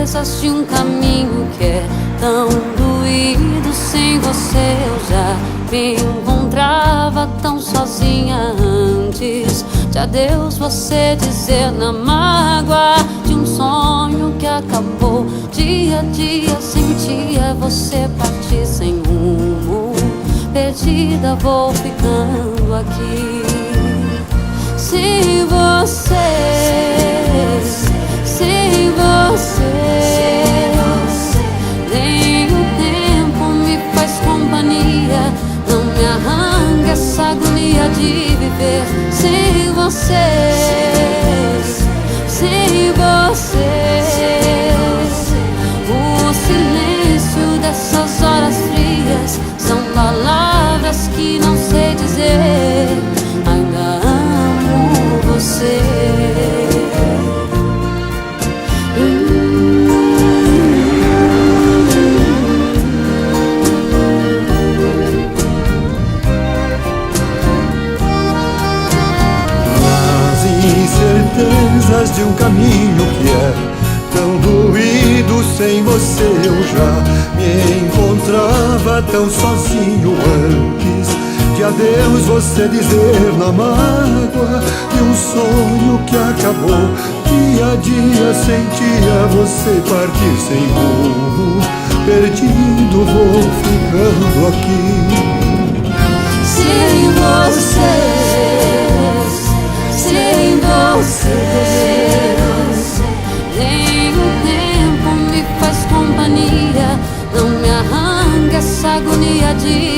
certezas de um caminho que é tão doído. Sem você eu já me encontrava tão sozinha antes de adeus você dizer na mágoa de um sonho que acabou. Dia a dia sentia você partir sem rumo. Perdida vou ficando aqui. Sem você, sem você, nem o tempo me faz companhia. Não me arranca essa agonia de viver sem você, sem você. O silêncio dessas horas frias são palavras que não sei dizer. Ainda amo você. Incertezas de um caminho que é tão doído. Sem você eu já me encontrava tão sozinho antes de adeus você dizer na mágoa de um sonho que acabou. Dia a dia sentia você partir sem rumo. Perdido vou ficando aqui. Sem você, sem você, nem o tempo me faz companhia. Não me arranca essa agonia de